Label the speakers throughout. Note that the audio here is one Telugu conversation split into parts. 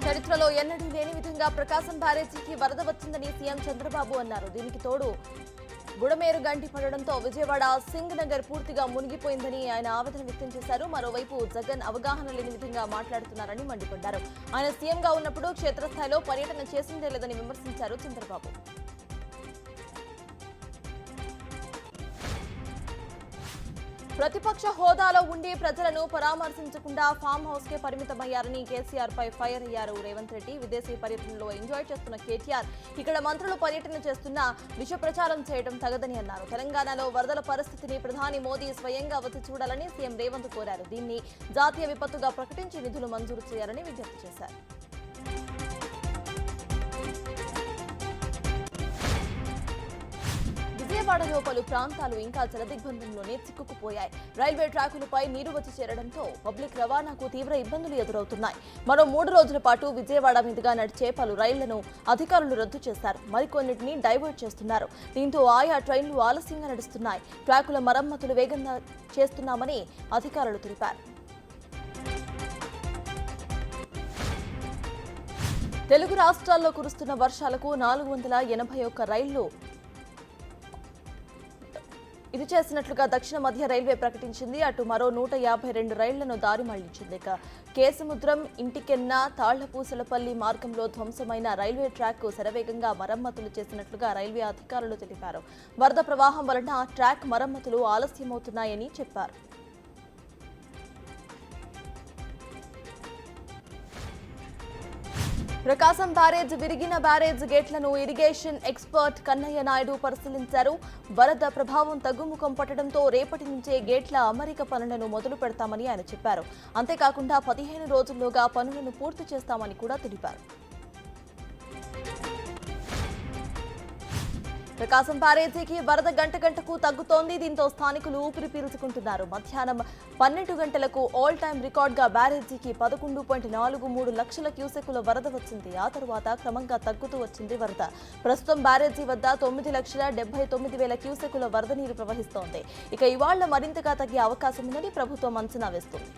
Speaker 1: చరిత్రలో ఎన్నడూ లేని విధంగా ప్రకాశం బ్యారేజీకి వరద వచ్చిందని సీఎం చంద్రబాబు అన్నారు. దీనికి తోడు బుడమేరు గంటి పడడంతో విజయవాడ సింగ్ నగర్ పూర్తిగా మునిగిపోయిందని ఆయన ఆవేదన వ్యక్తం చేశారు. మరోవైపు జగన్ అవగాహన లేని విధంగా మాట్లాడుతున్నారని మండిపడ్డారు. ఆయన సీఎంగా ఉన్నప్పుడు క్షేత్రస్థాయిలో పర్యటన చేసిందే లేదని విమర్శించారు చంద్రబాబు. ప్రతిపక్ష హోదాలో ఉండి ప్రజలను పరామర్శించకుండా ఫామ్ హౌస్ కే పరిమితమయ్యారని కేసీఆర్ పై ఫైర్ అయ్యారు రేవంత్ రెడ్డి. విదేశీ పర్యటనలో ఎంజాయ్ చేస్తున్న కేటీఆర్ ఇక్కడ మంత్రులు పర్యటన చేస్తున్నా విష ప్రచారం చేయడం తగదని అన్నారు. తెలంగాణలో వరదల పరిస్థితిని ప్రధాని మోదీ స్వయంగా వచ్చి చూడాలని సీఎం రేవంత్ కోరారు. దీన్ని జాతీయ విపత్తుగా ప్రకటించి నిధులు మంజూరు చేయాలని విజ్ఞప్తి చేశారు. విజయవాడలో పలు ప్రాంతాలు ఇంకా జలదిగ్బంధంలోనే చిక్కుకుపోయాయి. రైల్వే ట్రాకులపై నీరు వచ్చి చేరడంతో పబ్లిక్ రవాణాకు తీవ్ర ఇబ్బందులు ఎదురవుతున్నాయి. మరో 3 రోజుల పాటు విజయవాడ మీదుగా నడిచే పలు రైళ్లను అధికారులు రద్దు చేశారు. మరికొన్నిటిని డైవర్ట్ చేస్తున్నారు. దీంతో ఆయా ట్రైన్లు ఆలస్యంగా నడుస్తున్నాయి. ట్రాకుల మరమ్మతులు వేగంగా చేస్తున్నామని అధికారులు తెలిపారు. తెలుగు రాష్ట్రాల్లో కురుస్తున్న వర్షాలకు 481 రైళ్లు ఇది చేసినట్లుగా దక్షిణ మధ్య రైల్వే ప్రకటించింది. అటు మరో 152 రైళ్లను దారి మళ్లించింది. కేసముద్రం, ఇంటికెన్న, తాళ్లపూసలపల్లి మార్గంలో ధ్వంసమైన రైల్వే ట్రాక్ శరవేగంగా మరమ్మతులు చేసినట్లుగా రైల్వే అధికారులు తెలిపారు. వరద ప్రవాహం వలన ట్రాక్ మరమ్మతులు ఆలస్యమవుతున్నాయని చెప్పారు. ప్రకాశం బ్యారేజ్ విరిగిన బ్యారేజ్ గేట్లను ఇరిగేషన్ ఎక్స్పర్ట్ కన్నయ్య నాయుడు పరిశీలించారు. వరద ప్రభావం తగ్గుముఖం పట్టడంతో రేపటి నుంచే గేట్ల అమరిక పనులను మొదలు పెడతామని ఆయన చెప్పారు. అంతేకాకుండా 15 రోజుల్లోగా పనులను పూర్తి చేస్తామని కూడా తెలిపారు. ప్రకాశం బ్యారేజీకి వరద గంటకు తగ్గుతోంది. దీంతో స్థానికులు ఊపిరి పీల్చుకుంటున్నారు. మధ్యాహ్నం 12 గంటలకు ఆల్ టైమ్ రికార్డుగా బ్యారేజీకి 11.43 లక్షల క్యూసెక్కుల వరద వచ్చింది. ఆ తర్వాత క్రమంగా తగ్గుతూ వచ్చింది వరద. ప్రస్తుతం బ్యారేజీ వద్ద 9,79,000 క్యూసెక్కుల వరద నీరు ప్రవహిస్తోంది. ఇక ఇవాళ మరింతగా తగ్గే అవకాశం ఉందని ప్రభుత్వం అంచనా వేస్తోంది.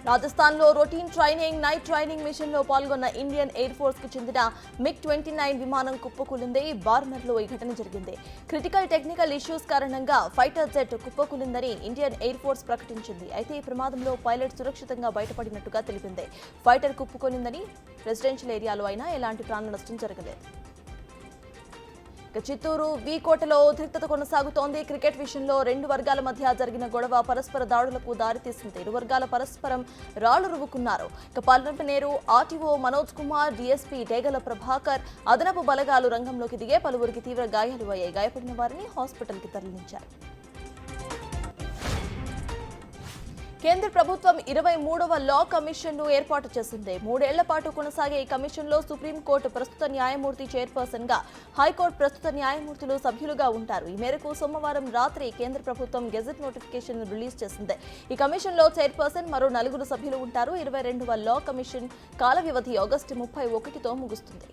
Speaker 1: రాజస్థాన్లో routine training, night training mission లో పాల్గొన్న ఇండియన్ ఎయిర్ ఫోర్స్ కు చెందిన MiG-29 విమానం కుప్పకూలింది. బార్మర్లో ఈ ఘటన జరిగింది. క్రిటికల్ టెక్నికల్ ఇష్యూస్ కారణంగా ఫైటర్ జెట్ కుప్పకూలిందని ఇండియన్ ఎయిర్ ఫోర్స్ ప్రకటించింది. అయితే ఈ ప్రమాదంలో పైలట్ సురక్షితంగా బయటపడినట్టుగా తెలిపింది. ఫైటర్ కుప్పకూలిందని రెసిడెన్షియల్ ఏరియాలో అయినా ఎలాంటి ప్రాణ నష్టం జరగలేదు. చిత్తూరు వీకోటలో ఉద్రిక్తత కొనసాగుతోంది. క్రికెట్ విషయంలో 2 వర్గాల మధ్య జరిగిన గొడవ పరస్పర దాడులకు దారితీసింది. ఇరు వర్గాల పరస్పరం రాళ్లు రువ్వుకున్నారు. పల్లెపనేరు ఆర్టీఓ మనోజ్ కుమార్, డీఎస్పీ డేగల ప్రభాకర్ అదనపు బలగాలు రంగంలోకి దిగే పలువురికి తీవ్ర గాయాలు అయ్యాయి. గాయపడిన వారిని హాస్పిటల్కి తరలించారు. కేంద్ర ప్రభుత్వం 23వ లా కమిషన్ను ఏర్పాటు చేసింది. 3 ఏళ్ల పాటు కొనసాగే ఈ కమిషన్లో సుప్రీంకోర్టు ప్రస్తుత న్యాయమూర్తి చైర్పర్సన్ గా, హైకోర్టు ప్రస్తుత న్యాయమూర్తులు సభ్యులుగా ఉంటారు. ఈ మేరకు సోమవారం రాత్రి కేంద్ర ప్రభుత్వం గెజెట్ నోటిఫికేషన్ రిలీజ్ చేసింది. ఈ కమిషన్లో చైర్పర్సన్, మరో 4 సభ్యులు ఉంటారు. 22వ లా కమిషన్ కాల వ్యవధి ఆగస్టు 31తో ముగుస్తుంది.